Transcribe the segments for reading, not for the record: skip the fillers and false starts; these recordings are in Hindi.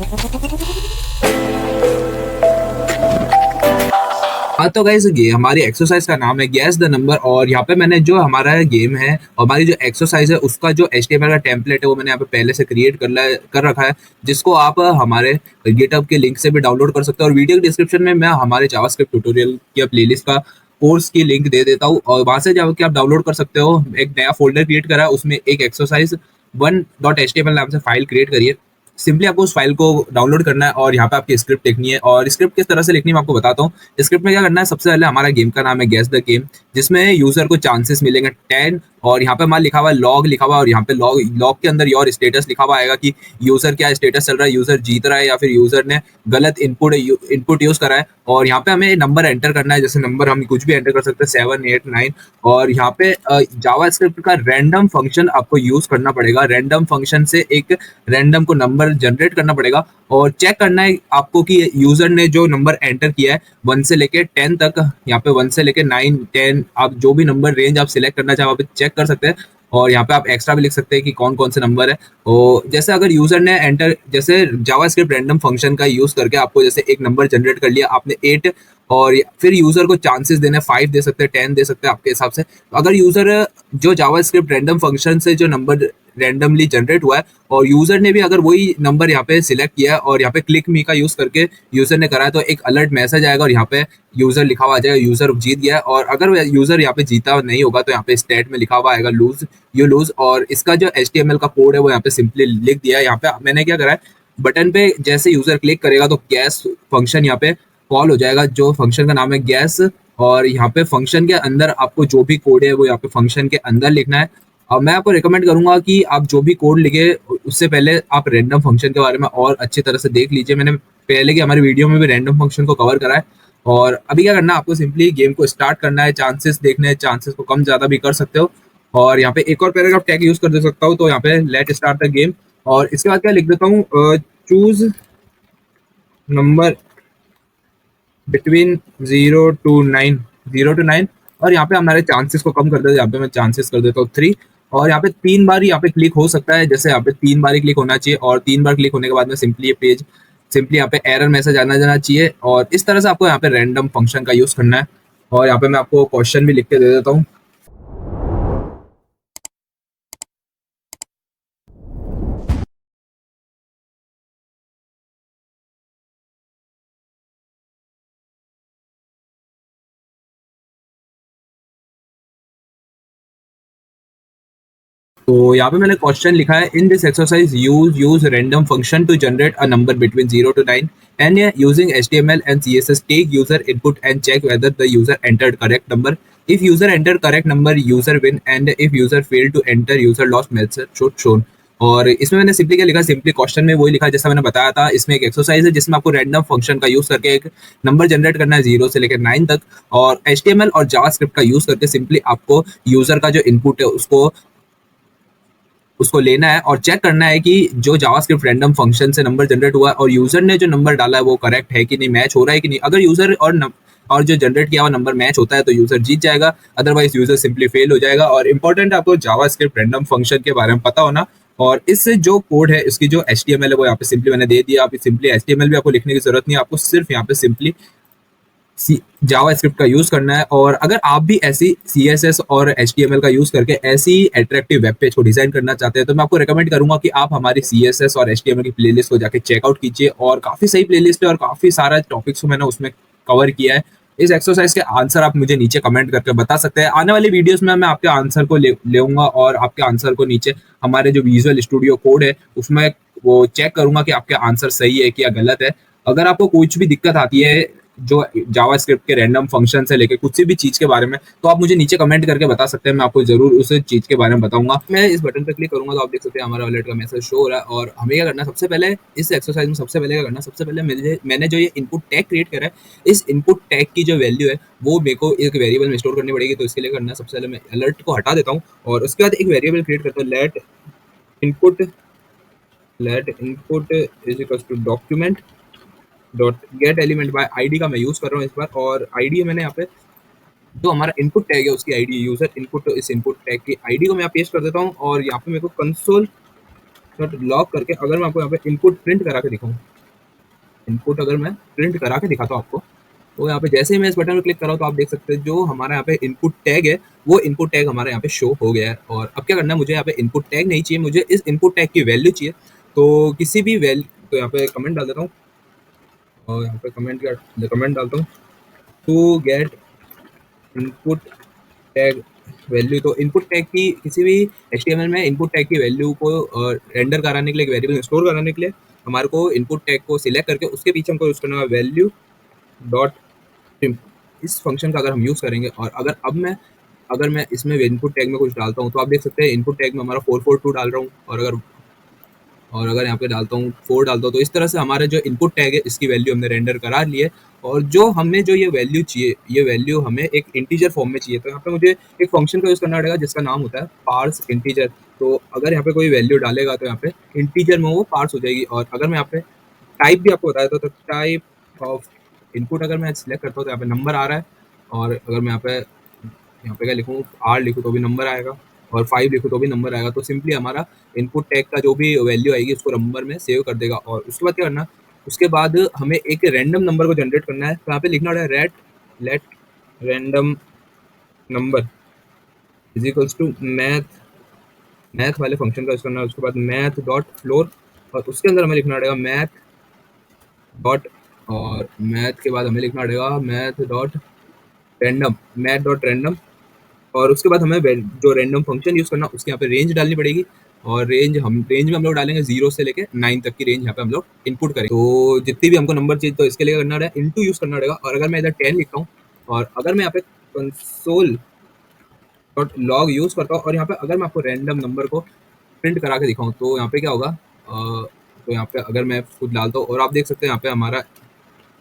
हाँ, तो गाइस ये हमारी एक्सरसाइज का नाम है गेस द नंबर और यहाँ पे मैंने जो हमारा गेम है, हमारी जो एक्सरसाइज है उसका जो एचटीएमएल का टेम्पलेट है वो मैंने यहाँ पे पहले से क्रिएट कर रखा है, जिसको आप हमारे गिटहब के लिंक से भी डाउनलोड कर सकते हो। और वीडियो के डिस्क्रिप्शन में मैं हमारे जावास्क्रिप्ट ट्यूटोरियल या प्लेलिस्ट का कोर्स की लिंक दे देता हूँ और वहां से जाके आप डाउनलोड कर सकते हो। एक नया फोल्डर क्रिएट करा है, उसमें एक एक्सरसाइज 1.html नाम से फाइल क्रिएट करिए। सिंपली आपको उस फाइल को डाउनलोड करना है और यहाँ पे आपकी स्क्रिप्ट लिखनी है। और स्क्रिप्ट किस तरह से लिखनी है मैं आपको बताता हूँ। स्क्रिप्ट में क्या करना है, सबसे पहले हमारा गेम का नाम है गेस द गेम, जिसमें यूजर को चांसेस मिलेंगे 10 और यहाँ पे मान लिखा हुआ है लॉग लिखा हुआ है और यहाँ पे लॉग लॉग के अंदर योर स्टेटस लिखा हुआ आएगा कि यूजर क्या स्टेटस चल रहा है, यूजर जीत रहा है या फिर यूजर ने गलत इनपुट यूज करा है। और यहाँ पे हमें नंबर एंटर करना है, जैसे नंबर हम कुछ भी एंटर कर सकते हैं 7 8 9। और यहाँ पे जावा स्क्रिप्ट का रैंडम फंक्शन आपको यूज करना पड़ेगा। रैंडम फंक्शन से एक रैंडम को नंबर जनरेट करना पड़ेगा और चेक करना है आपको कि यूजर ने जो नंबर एंटर किया है 1 से लेके 10 तक, यहाँ पे 1 से लेके 9 10 आप जो भी नंबर रेंज आप सिलेक्ट करना चाहो आप चेक कर सकते हैं। और यहाँ पे आप एक्स्ट्रा भी लिख सकते हैं कि कौन कौन से नंबर है। और जैसे अगर यूजर ने एंटर, जैसे जावास्क्रिप्ट रैंडम फंक्शन का यूज करके आपको जैसे एक नंबर जनरेट कर लिया आपने 8 और फिर यूजर को चांसेस देने 5 दे सकते हैं 10 दे सकते हैं आपके हिसाब से। अगर यूजर जो जावास्क्रिप्ट रैंडम फंक्शन से जो नंबर रैंडमली जनरेट हुआ है और यूजर ने भी अगर वही नंबर यहाँ पे सिलेक्ट किया है और यहाँ पे क्लिक मी का यूज करके यूजर ने करा है, तो एक अलर्ट मैसेज आएगा और यहाँ पे यूजर लिखा हुआ आ जाएगा यूजर जीत गया है। और अगर यूजर यहाँ पे जीता नहीं होगा तो यहाँ पे स्टेट में लिखा हुआ आएगा लूज यू लूज। और इसका जो एचटीएमएल का कोड है वो यहाँ पे सिंपली लिख दिया है। यहाँ पे मैंने क्या करा है, बटन पे जैसे यूजर क्लिक करेगा तो गैस फंक्शन यहाँ पे कॉल हो जाएगा, जो फंक्शन का नाम है गैस। और यहाँ पे फंक्शन के अंदर आपको जो भी कोड है वो यहाँ पे फंक्शन के अंदर लिखना है। अब मैं आपको रिकमेंड करूंगा कि आप जो भी कोड लिखे उससे पहले आप रैंडम फंक्शन के बारे में और अच्छी तरह से देख लीजिए। मैंने पहले की हमारी वीडियो में भी रैंडम फंक्शन को कवर करा है। और अभी क्या करना है, आपको सिंपली गेम को स्टार्ट करना है, चांसेस देखने हैं, चांसेस को कम ज्यादा भी कर सकते हो। और यहाँ पे एक और पैराग्राफ टैग यूज कर दे सकता हूँ, तो यहाँ पे लेट स्टार्ट द गेम और इसके बाद क्या लिख देता हूँ, चूज नंबर बिटवीन 0 to 9 और यहाँ पे हमारे चांसेस को कम कर देते हैं। यहाँ पे मैं चांसेस कर देता हूँ 3 और यहाँ पे 3 बार यहाँ पे क्लिक हो सकता है, जैसे यहाँ पे 3 बार ही क्लिक होना चाहिए और 3 बार क्लिक होने के बाद में सिंपली ये पेज सिंपली यहाँ पे एरर मैसेज आना जाना चाहिए। और इस तरह से आपको यहाँ पे रैंडम फंक्शन का यूज करना है। और यहाँ पे मैं आपको क्वेश्चन भी लिख के दे देता हूँ। तो यहाँ पे मैंने क्वेश्चन लिखा है, in this exercise use random function to generate a number between 0 to 9 and using HTML and CSS take user input and check whether the user entered correct number. If user entered correct number, user win and if user failed to enter, user lost message should shown. और इसमें मैंने सिंपली क्या लिखा, सिंपली क्वेश्चन में वही लिखा जैसा मैंने बताया था। इसमें एक एक्सरसाइज है जिसमें आपको रैंडम फंक्शन का यूज करके एक नंबर जनरेट करना है 0 से लेकर 9 तक और HTML और जावास्क्रिप्ट का यूज करके सिंपली आपको यूजर का जो इनपुट है उसको लेना है और चेक करना है कि जो जावास्क्रिप्ट रैंडम फंक्शन से नंबर जनरेट हुआ है और यूजर ने जो नंबर डाला है वो करेक्ट है कि नहीं, मैच हो रहा है कि नहीं। अगर यूजर और जो जनरेट किया हुआ नंबर मैच होता है तो यूजर जीत जाएगा, अदरवाइज यूजर सिंपली फेल हो जाएगा। और इंपॉर्टेंट आपको जावास्क्रिप्ट रैंडम फंक्शन के बारे में पता होना। और इससे जो कोड है इसकी जो एचटीएमएल है वो यहाँ पे सिंपली मैंने दे दिया। आप सिंपली एचटीएमएल भी आपको लिखने की जरूरत नहीं है, आपको सिर्फ यहाँ पे सिंपली जावा स्क्रिप्ट का यूज करना है। और अगर आप भी ऐसी CSS और HTML का यूज करके ऐसी अट्रैक्टिव वेब पेज को डिजाइन करना चाहते हैं तो मैं आपको रिकमेंड करूंगा कि आप हमारी CSS और HTML की प्लेलिस्ट को जाके चेकआउट कीजिए। और काफी सही प्लेलिस्ट है और काफी सारा टॉपिक्स को मैंने उसमें कवर किया है। इस एक्सरसाइज के आंसर आप मुझे नीचे कमेंट करके बता सकते हैं। आने वाली वीडियोस में मैं आपके आंसर को लेऊंगा और आपके आंसर को नीचे हमारे जो विजुअल स्टूडियो कोड है उसमें वो चेक करूंगा कि आपके आंसर सही है कि या गलत है। अगर आपको कुछ भी दिक्कत आती है जो जावास्क्रिप्ट के रैंडम फंक्शन से लेके कुछ भी चीज के बारे में, तो आप मुझे नीचे कमेंट करके बता सकते हैं, मैं आपको जरूर उस चीज के बारे में बताऊंगा। मैं इस बटन पर क्लिक करूंगा तो आप देख सकते हैं हमारा अलर्ट का मैसेज शो हो रहा है। और हमें क्या करना है, सबसे पहले इस एक्सरसाइज में सबसे पहले क्या करना है, सबसे पहले मैंने जो ये इनपुट टैग क्रिएट करा है, इस इनपुट टैग की जो वैल्यू है वो मेरे को एक वेरिएबल में स्टोर करनी पड़ेगी। तो इसके लिए करना है, सबसे पहले मैं अलर्ट को हटा देता हूँ और उसके बाद एक वेरिएबल क्रिएट करता हूँ, let input is equal to document dot get element by ID का मैं यूज कर रहा हूँ इस बार। और आईडी मैंने यहाँ पे जो हमारा इनपुट टैग है उसकी आईडी यूजर इनपुट, तो इस इनपुट टैग की आईडी को मैं पेस्ट कर देता हूँ। और यहाँ पे मेरे को डॉट लॉग करके अगर मैं आपको यहाँ पे इनपुट प्रिंट करा के दिखाऊँ, इनपुट अगर मैं प्रिंट करा के दिखाता हूँ आपको, तो यहाँ पे जैसे ही मैं इस बटन पे क्लिक कर रहा हूँ तो आप देख सकते हैं जो हमारा यहाँ पे इनपुट टैग है, वो इनपुट टैग हमारे यहाँ पे शो हो गया है। और अब क्या करना है, मुझे यहाँ पे इनपुट टैग नहीं चाहिए, मुझे इस इनपुट टैग की वैल्यू चाहिए। तो किसी भी तो यहाँ पे कमेंट डाल देता हूँ, और यहाँ पे कमेंट डालता हूँ to get input tag value. तो इनपुट टैग की किसी भी एचटीएमएल में इनपुट टैग की वैल्यू को रेंडर कराने के लिए, एक वेरिएबल स्टोर कराने के लिए हमारे को इनपुट टैग को सिलेक्ट करके उसके पीछे हमको यूज करना है वैल्यू डॉट ट्रिम। इस फंक्शन का अगर हम यूज करेंगे, और अगर मैं इसमें इनपुट टैग में कुछ डालता हूँ तो आप देख सकते हैं इनपुट टैग में हमारा 442 डाल रहा हूँ, और अगर यहाँ पे डालता हूँ 4 डालता हूँ, तो इस तरह से हमारे जो इनपुट टैग है इसकी वैल्यू हमने रेंडर करा ली है। और जो हमने जो ये वैल्यू चाहिए, ये वैल्यू हमें एक इंटीजर फॉर्म में चाहिए। तो यहाँ पे मुझे एक फंक्शन का यूज करना पड़ेगा जिसका नाम होता है पार्स इंटीजर। तो अगर यहाँ पे कोई वैल्यू डालेगा तो यहाँ पे इंटीजर में वो पार्स हो जाएगी। और अगर मैं यहाँ पे टाइप भी आपको बताया था, तो टाइप ऑफ इनपुट अगर मैं सिलेक्ट करता हूँ तो यहाँ पे नंबर आ रहा है। और अगर मैं यहाँ पे क्या लिखूँ, आर लिखूँ तो भी नंबर आएगा, और 5 लिखूँ तो भी नंबर आएगा। तो सिंपली हमारा इनपुट टैग का जो भी वैल्यू आएगी उसको नंबर में सेव कर देगा। और उसके बाद क्या करना, उसके बाद हमें एक रैंडम नंबर को जनरेट करना है। तो यहाँ पे लिखना पड़ेगा let random number is equals to math वाले फंक्शन का यूज करना है। उसके बाद मैथ डॉट फ्लोर, और उसके अंदर हमें लिखना पड़ेगा डॉट और मैथ के बाद हमें लिखना पड़ेगा मैथ डॉट रैंडम। और उसके बाद हमें जो रैंडम फंक्शन यूज करना उसके यहाँ पे रेंज डालनी पड़ेगी। और रेंज में हम लोग डालेंगे 0 से लेके 9 तक की रेंज यहाँ पे हम लोग इनपुट करेंगे। तो जितनी भी हमको नंबर चाहिए तो इसके लिए करना है इनटू यूज करना पड़ेगा। और अगर मैं इधर 10 लिखता हूँ, और अगर मैं यहाँ पे कंसोल डॉट लॉग यूज करता हूँ, और यहाँ पे अगर मैं आपको रैंडम नंबर को प्रिंट करा के दिखाऊँ तो यहाँ पे क्या होगा, तो यहाँ पे अगर मैं खुद डालता हूँ, और आप देख सकते हैं यहाँ पे हमारा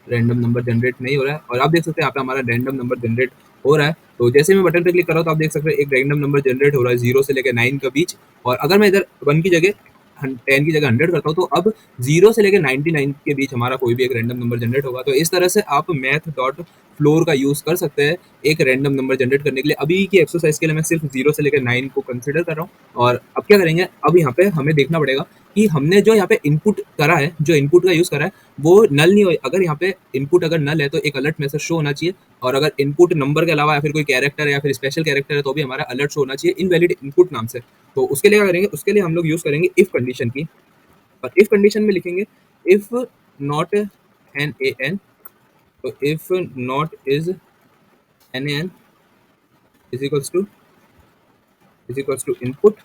रैंडम नंबर जनरेट नहीं हो रहा है। और आप देख सकते हैं यहाँ पे हमारा रैंडम नंबर जनरेट हो रहा है। तो जैसे मैं बटन पे क्लिक कर रहा हूँ तो आप देख सकते हैं एक रैंडम नंबर जनरेट हो रहा है 0 से लेकर 9 के बीच। और अगर मैं इधर 1 की जगह 10 की जगह 100 करता हूँ तो अब 0 से लेकर 99 के बीच हमारा कोई भी एक रैंडम नंबर जनरेट होगा। तो इस तरह से आप मैथ डॉट फ्लोर का यूज कर सकते हैं एक रैंडम नंबर जनरेट करने के लिए। अभी की एक्सरसाइज के लिए मैं सिर्फ 0 से लेकर 9 को कंसिडर कर रहा हूँ। और अब क्या करेंगे, अब यहाँ पे हमें देखना पड़ेगा कि हमने जो यहाँ पे इनपुट करा है, जो इनपुट का यूज करा है वो नल नहीं हो। अगर यहाँ पे इनपुट अगर नल है तो एक अलर्ट मैसेज शो होना चाहिए। और अगर इनपुट नंबर के अलावा या फिर कोई कैरेक्टर है या फिर स्पेशल कैरेक्टर है तो भी हमारा अलर्ट शो होना चाहिए इनवैलिड इनपुट नाम से। तो उसके लिए क्या करेंगे, उसके लिए हम लोग यूज करेंगे इफ कंडीशन की। और इफ कंडीशन में लिखेंगे if not N A N, तो if not is N N is equals to input.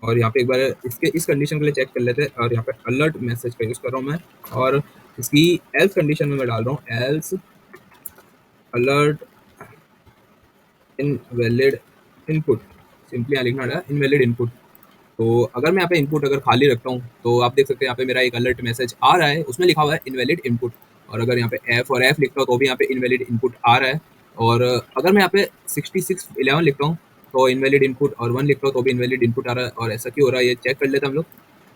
और यहाँ पे एक बार इस कंडीशन के लिए चेक कर लेते हैं। और यहाँ पे अलर्ट मैसेज का यूज कर रहा हूँ मैं, और इसकी एल्स कंडीशन में मैं डाल रहा हूँ else alert invalid input. Simply यहाँ लिखना है इनवैलिड इनपुट। तो अगर मैं यहाँ पे इनपुट अगर खाली रखता हूँ तो आप देख सकते हैं यहाँ पे मेरा एक अलर्ट मैसेज आ रहा है, उसमें लिखा हुआ है इनवैलिड इनपुट। और अगर यहाँ पे एफ लिखता हूँ तो भी यहाँ पे इनवैलिड इनपुट आ रहा है। और अगर मैं यहाँ पे 6611 लिखता हूँ तो इनवैलिड इनपुट, और 1 लिखता हूँ तो भी इनवैलिड इनपुट आ रहा है। और ऐसा क्यों हो रहा है ये चेक कर लेते हैं हम लोग।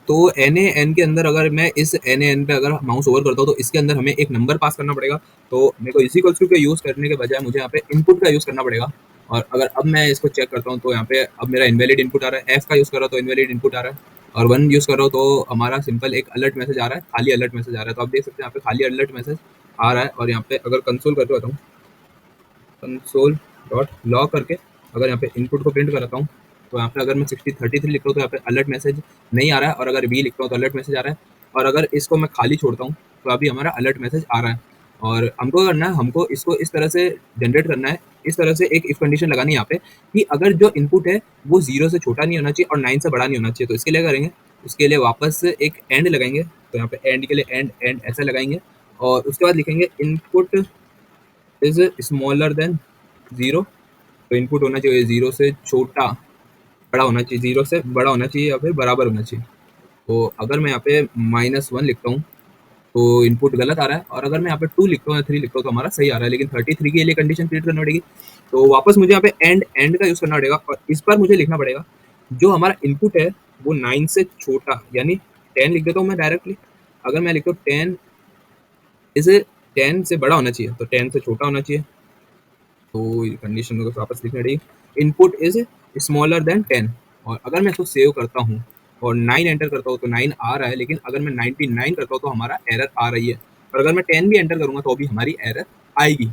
तो NaN के अंदर अगर मैं इस NaN पे अगर माउस ओवर करता हूँ तो इसके अंदर हमें एक नंबर पास करना पड़ेगा। तो मेरे को इसी इक्वल्स टू का यूज़ करने के बजाय मुझे यहाँ पे इनपुट का यूज़ करना पड़ेगा। और अगर अब मैं इसको चेक करता हूँ तो यहाँ पे अब मेरा इनवैलिड इनपुट आ रहा है, एफ का यूज़ कर रहा हूँ तो इनवैलिड इनपुट आ रहा है, और 1 यूज़ कर रहा हूँ तो हमारा सिंपल एक अलर्ट मैसेज आ रहा है, खाली अलर्ट मैसेज आ रहा है। तो आप देख सकते हैं यहाँ पे खाली अलर्ट मैसेज आ रहा है। और यहाँ पे अगर कंसोल करके बताऊँ, कंसोल डॉट लॉग करके अगर यहाँ पे इनपुट को प्रिंट कराता हूँ तो यहाँ पे अगर मैं 33 लिख रहा हूँ तो यहाँ पे अलर्ट मैसेज नहीं आ रहा है। और अगर वी लिखता हूँ तो अलर्ट मैसेज आ रहा है। और अगर इसको मैं खाली छोड़ता हूँ तो अभी हमारा अलर्ट मैसेज आ रहा है। और हमको करना है, हमको इसको इस तरह से जनरेट करना है, इस तरह से एक इफ कंडीशन लगानी है यहाँ पे कि अगर जो इनपुट है वो 0 से छोटा नहीं होना चाहिए और 9 से बड़ा नहीं होना चाहिए। तो इसके लिए करेंगे, उसके लिए वापस एक एंड लगाएंगे। तो यहाँ पे एंड के लिए एंड ऐसा लगाएंगे, और उसके बाद लिखेंगे इनपुट इज स्मॉलर देन 0। तो इनपुट होना चाहिए 0 से छोटा, बड़ा होना चाहिए, 0 से बड़ा होना चाहिए या फिर बराबर होना चाहिए। तो अगर मैं यहाँ पे -1 लिखता हूँ तो इनपुट गलत आ रहा है, और अगर मैं यहाँ पे 2 लिखता हूँ या 3 लिखता हूँ तो हमारा सही आ रहा है। लेकिन 33 के लिए कंडीशन क्रिएट करनी पड़ेगी। तो वापस मुझे यहाँ पे एंड का यूज़ करना पड़ेगा, और इस पर मुझे लिखना पड़ेगा जो हमारा इनपुट है वो 9 से छोटा, यानी 10 लिख देता हूँ मैं डायरेक्टली। अगर मैं लिखता हूँ 10 इसे 10 से बड़ा होना चाहिए तो 10 से छोटा होना चाहिए। तो ये कंडीशन मेरे को वापस लिखनी पड़ेगी, इनपुट इज स्मॉलर देन 10। और अगर मैं इसको सेव करता हूँ और 9 एंटर करता हूँ तो 9 आ रहा है, लेकिन अगर मैं 99 करता हूँ तो हमारा एरर आ रही है, और अगर मैं 10 भी एंटर करूँगा तो भी हमारी एरर आएगी।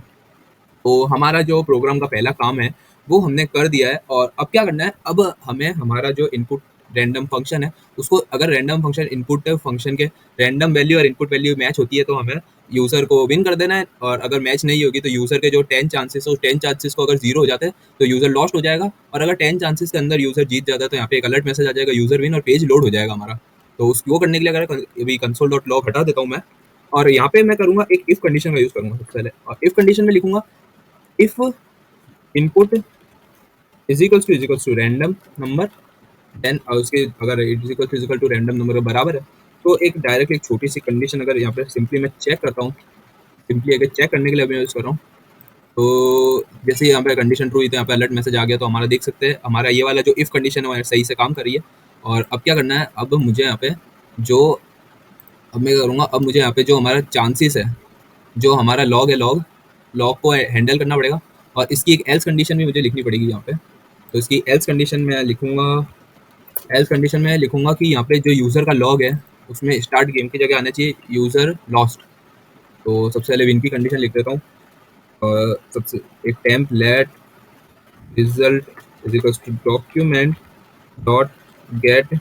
तो हमारा जो प्रोग्राम का पहला काम है, वो हमने कर दिया है, और अब क्या करना है, अब हमें हमारा जो इनपुट रैंडम फंक्शन है, उसको अगर रैंडम फंक्शन इनपुट फंक्शन के रैंडम वैल्यू और इनपुट वैल्यू मैच होती है तो हमें यूज़र को विन कर देना है, और अगर मैच नहीं होगी तो यूज़र के जो 10 चांसेस है, उस 10 चांसेस को अगर 0 हो जाते हैं तो यूज़र लॉस्ट हो जाएगा, और अगर 10 चांसेस के अंदर यूज़र जीत जाता है तो यहाँ पे एक अलर्ट मैसेज आ जाएगा, यूज़र विन, और पेज लोड हो जाएगा हमारा। तो वो करने के लिए अगर अभी कंसोल डॉट लॉग हटा देता हूँ मैं, और यहाँ पे मैं करूँगा एक इफ कंडीशन का यूज़ करूँगा सबसे पहले, और इफ कंडीशन में लिखूंगा if input is equals to random number, then उसके अगर is equal to random number के बराबर है तो एक डायरेक्ट एक छोटी सी कंडीशन अगर यहाँ पे सिंपली मैं चेक करता हूँ, सिंपली अगर चेक करने के लिए मैं यूज़ कर रहा हूँ, तो जैसे यहाँ पे कंडीशन ट्रू हुई तो यहाँ पे अलर्ट मैसेज आ गया, तो हमारा देख सकते हैं हमारा ये वाला जो इफ कंडीशन है वो सही से काम कर रही है। और अब क्या करना है, अब मुझे यहाँ पे जो अब मैं करूँगा, अब मुझे यहाँ पे जो हमारा चांसेस है, जो हमारा लॉग है, लॉग को हैंडल करना पड़ेगा, और इसकी एक एल्स कंडीशन भी मुझे लिखनी पड़ेगी यहाँ पे। तो इसकी एल्स कंडीशन में लिखूंगा, एल्स कंडीशन में लिखूंगा कि यहाँ पे जो यूज़र का लॉग है उसमें स्टार्ट गेम की जगह आना चाहिए यूज़र लॉस्ट। तो सबसे पहले विन की कंडीशन लिख देता हूँ, और सबसे एक temp let result is equal to document dot get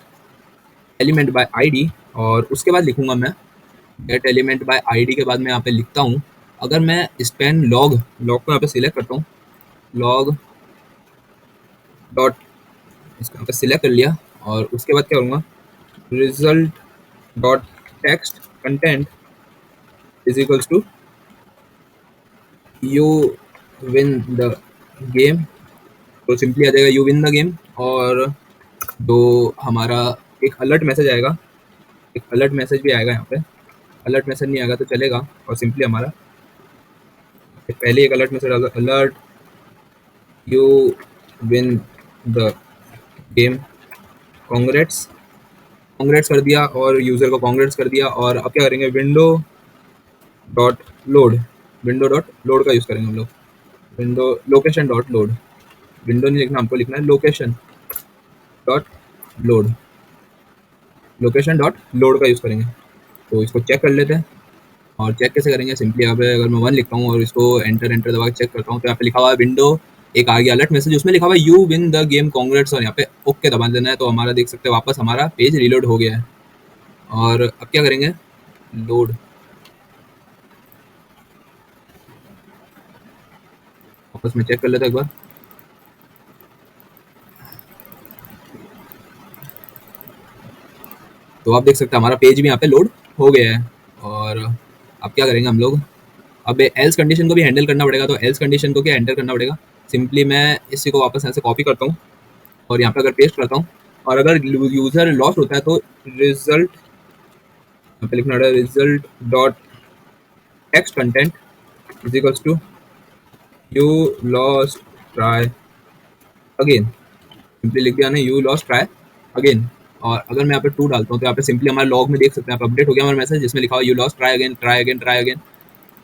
element by ID, और उसके बाद लिखूंगा मैं गेट एलिमेंट बाय आईडी के बाद मैं यहाँ पे लिखता हूँ, अगर मैं स्पेन लॉग लॉग को यहाँ पे सिलेक्ट करता हूँ, लॉग डॉट इसको यहाँ पे सिलेक्ट कर लिया, और उसके बाद क्या करूँगा, result dot text content is equals to you win the game. तो सिंपली आ जाएगा यू विन द गेम, और जो हमारा एक अलर्ट मैसेज आएगा, एक अलर्ट मैसेज भी आएगा यहाँ पे, अलर्ट मैसेज नहीं आएगा तो चलेगा, और सिंपली हमारा पहले एक अलर्ट मैसेज आएगा, alert you win the game, congrats, congrats कर दिया, और यूज़र को कॉन्ग्रेट्स कर दिया। और अब क्या करेंगे, window dot load, window dot load का यूज़ करेंगे हम लोग, window location dot load, window नहीं लिखना, हमको लिखना है location dot load, location dot load का यूज़ करेंगे। तो इसको चेक कर लेते हैं, और चेक कैसे करेंगे, सिंपली यहाँ पे अगर मैं 1 लिखता हूँ और इसको एंटर एंटर दबा के चेक करता हूँ तो यहाँ पे लिखा हुआ है विंडो, एक आ गया अलर्ट मैसेज, उसमें लिखा हुआ है you win the game congrats, और यहाँ पे ओके दबा देना है, तो हमारा देख सकते हैं वापस हमारा पेज रीलोड हो गया है। और अब क्या करेंगे, लोड, वापस में चेक कर लेते हैं एक बार, तो आप देख सकते हैं हमारा पेज भी यहाँ पे लोड हो गया है। और अब क्या करेंगे हम लोग, अब एल्स कंडीशन को भी हैंडल करना पड़ेगा, तो एल्स कंडीशन को क्या एंटर करना पड़ेगा, सिंपली मैं इसी को वापस ऐसे कॉपी करता हूँ और यहाँ पे अगर पेस्ट करता हूँ, और अगर यूज़र लॉस्ट होता है तो रिजल्ट यहाँ पे लिखना है result dot text content is equals to you lost try again, simply लिख दिया ना यू लॉस्ट ट्राई अगेन। और अगर मैं यहाँ पे 2 डालता हूँ तो यहाँ पे सिंपली हमारे लॉग में देख सकते हैं, यहाँ पे अपडेट हो गया हमारा मैसेज जिसमें लिखा हुआ you lost try again, try again, try again,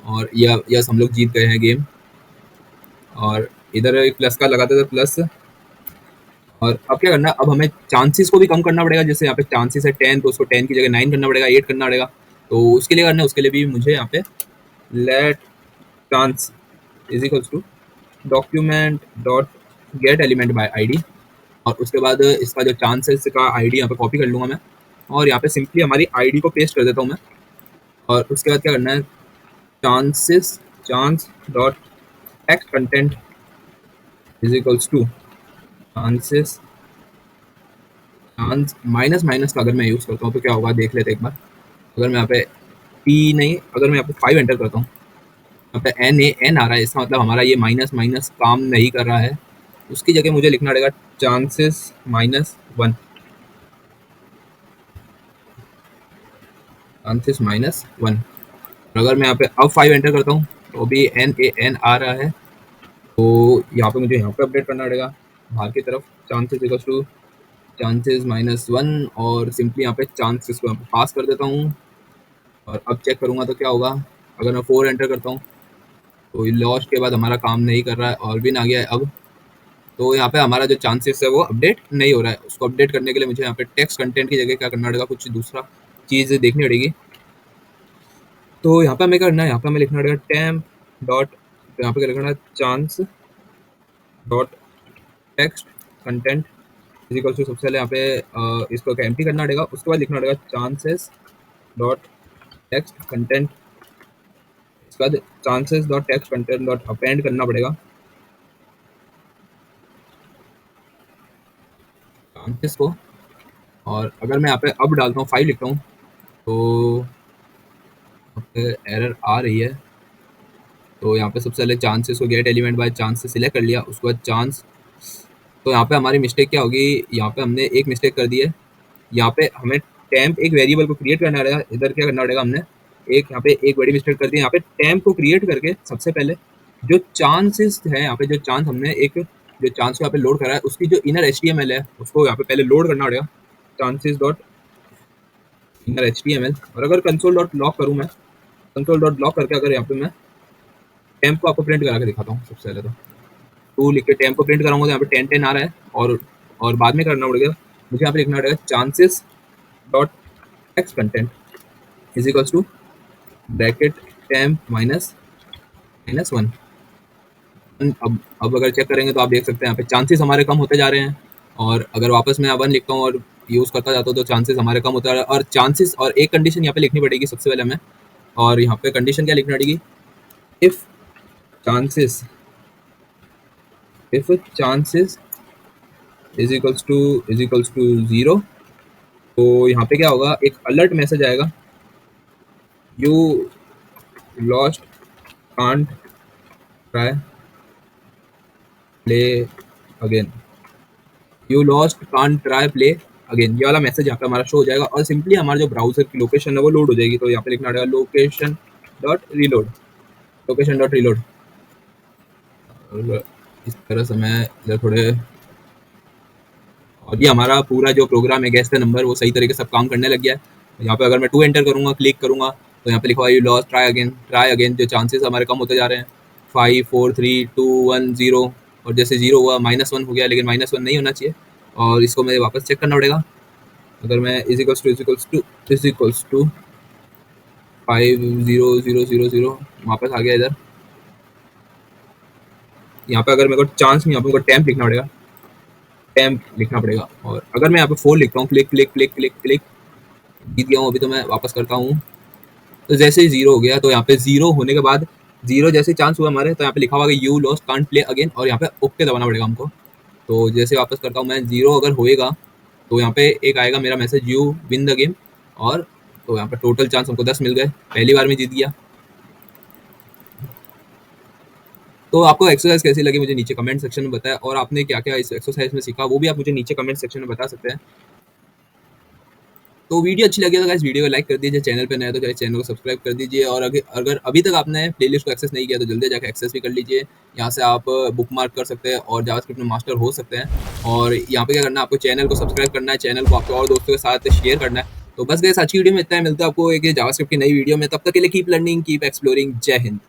और यस हम लोग जीत गए हैं गेम। और इधर एक प्लस का लगाते थे प्लस। और अब क्या करना है, अब हमें चांसेस को भी कम करना पड़ेगा, जैसे यहाँ पे चांसेस है 10 तो उसको 10 की जगह 9 करना पड़ेगा, 8 करना पड़ेगा। तो उसके लिए करना है, उसके लिए भी मुझे यहाँ पे let chance is equals to document dot get element by ID, और उसके बाद इसका जो चांसेस का आईडी यहाँ पे कॉपी कर लूँगा मैं, और यहाँ पे सिंपली हमारी आईडी को पेस्ट कर देता हूँ मैं। और उसके बाद क्या करना है, chances chance dot text content is equals to chances chance minus minus का अगर मैं यूज़ करता हूँ तो क्या होगा देख लेते हैं एक बार। अगर मैं यहाँ पे पी नहीं, अगर मैं यहाँ पे 5 एंटर करता हूँ, यहाँ पे NaN आ रहा है, इसका मतलब हमारा ये माइनस माइनस काम नहीं कर रहा है, उसकी जगह मुझे लिखना पड़ेगा चांसेस -1, चांसेस -1। और अगर मैं यहाँ पे अब 5 एंटर करता हूँ तो भी NaN आ रहा है, तो यहाँ पे मुझे यहाँ पे अपडेट करना पड़ेगा बाहर की तरफ, चांसेस इक्वल टू चांसेस -1, और सिंपली यहाँ पे चांसेस को पास कर देता हूँ। और अब चेक करूँगा तो क्या होगा, अगर मैं 4 एंटर करता हूँ तो लॉस्ट के बाद हमारा काम नहीं कर रहा है और विन आ गया है अब। तो यहाँ पे हमारा जो चांसेस है वो अपडेट नहीं हो रहा है। उसको अपडेट करने के लिए मुझे यहाँ पे टेक्स्ट कंटेंट की जगह क्या करना पड़ेगा, कुछ दूसरा चीज़ देखनी पड़ेगी। तो यहाँ पे हमें करना है, यहाँ पे हमें लिखना पड़ेगा टेम्प डॉट, तो यहाँ पे क्या लिखना है, chance dot text content is equal to, सबसे पहले यहाँ पे इसको एम्प्टी करना पड़ेगा। उसके बाद लिखना पड़ेगा चांसेस डॉट टेक्स्ट कंटेंट, उसके बाद chances dot text content dot append करना पड़ेगा चांसेस को। और अगर मैं यहाँ पे अब डालता हूँ 5 लिखता हूँ तो यहाँ पे एरर आ रही है। तो यहाँ पे सबसे पहले चांसेस को गेट एलिमेंट बाय चांस से सिलेक्ट कर लिया, उसके बाद चांस। तो यहाँ पे हमारी मिस्टेक क्या होगी, यहाँ पे हमने एक मिस्टेक कर दी है। यहाँ पे हमें टेम्प एक वेरिएबल को क्रिएट करना पड़ेगा। इधर क्या करना पड़ेगा, हमने एक यहाँ पे एक बड़ी मिस्टेक कर दी। यहाँ पे टेम्प को क्रिएट करके सबसे पहले जो चांसेस है, यहाँ पे जो चांस हमने एक जो चांस को यहाँ पे लोड करा है उसकी जो इनर HTML है उसको यहाँ पे पहले लोड करना पड़ेगा, चांसेस डॉट इनर HTML। और अगर कंसोल डॉट लॉक करूँ मैं, कंसोल डॉट लॉक करके अगर यहाँ पे मैं टेम्प को आपको प्रिंट करा के दिखाता हूँ। सबसे पहले तो 2 लिख के टेम्प को प्रिंट कराऊंगा तो यहाँ पे 10 10 आ रहा है। और बाद में करना पड़ेगा मुझे यहाँ पे लिखना पड़ेगा chances dot text content is equals to bracket temp minus minus 1। अब अगर चेक करेंगे तो आप देख सकते हैं यहाँ पे चांसेस हमारे कम होते जा रहे हैं। और अगर वापस मैं 1 लिखता हूँ और यूज़ करता जाता हूँ तो चांसेस हमारे कम होता है। और चांसेस और एक कंडीशन यहाँ पे लिखनी पड़ेगी सबसे पहले हमें। और यहाँ पे कंडीशन क्या लिखनी पड़ेगी, if chances is equals to 0। तो यहाँ पे क्या होगा, एक अलर्ट मैसेज आएगा, you lost can't try play again, you lost can't try play again. ये वाला मैसेज यहाँ पे हमारा शो हो जाएगा और सिंपली हमारा जो ब्राउजर की लोकेशन है वो लोड हो जाएगी। तो यहाँ पे लिखना पड़ेगा location dot reload, location dot reload. इस तरह से मैं इधर थोड़े, और ये हमारा पूरा जो प्रोग्राम है गैस द नंबर वो सही तरीके से सब काम करने लग गया है। यहाँ पे अगर मैं 2 एंटर करूँगा, क्लिक करूँगा तो यहाँ पे लिखा हुआ यू लॉस्ट ट्राई अगेन। जो चांसेस हमारे कम होते जा रहे हैं, 5 4 3 2 1 0। और जैसे 0 हुआ -1 हो गया, लेकिन -1 नहीं होना चाहिए और इसको मुझे वापस चेक करना पड़ेगा। अगर मैं इज इक्वल्स टू 5 0 0 0 0 वापस आ गया इधर। यहाँ पे अगर मेरे को चांस नहीं, यहाँ पे मेरे को टेम्प लिखना पड़ेगा, टेम्प लिखना पड़ेगा। और अगर मैं यहाँ पे 4 लिखता हूँ, click click click click click, जीत गया हूँ अभी। तो मैं वापस करता हूँ तो जैसे ही 0 हो गया, तो यहाँ पे 0 होने के बाद 0 जैसे चांस हुआ हमारे, तो यहाँ पे लिखा हुआ है you lost can't play again और यहाँ पे ओके दबाना पड़ेगा हमको। तो जैसे वापस करता हूँ मैं, 0 अगर होएगा तो यहाँ पे एक आएगा मेरा message, you win the game. और तो यहाँ पे टोटल चांस हमको 10 मिल गए, पहली बार में जीत गया। तो आपको एक्सरसाइज कैसी लगी मुझे नीचे कमेंट सेक्शन में बताया, और आपने क्या क्या इस एक्सरसाइज में सीखा वो भी आप मुझे नीचे कमेंट सेक्शन में बता सकते हैं। तो वीडियो अच्छी लगी तो गाइस वीडियो को लाइक कर दीजिए, चैनल पे नए तो गाइस चैनल को सब्सक्राइब कर दीजिए। और अगर अभी तक आपने प्लेलिस्ट को एक्सेस नहीं किया तो जल्दी जाकर एक्सेस भी कर लीजिए। यहाँ से आप बुक मार्क कर सकते हैं और जावास्क्रिप्ट में मास्टर हो सकते हैं। और यहाँ पे क्या करना है, आपको चैनल को सब्सक्राइब करना है, चैनल को आपके और दोस्तों के साथ शेयर करना है। तो बस गाइस आज की वीडियो में इतना ही, मिलता है आपको एक जावास्क्रिप्ट की नई वीडियो में। तब तक के लिए कीप लर्निंग, कीप एक्सप्लोरिंग। जय हिंद।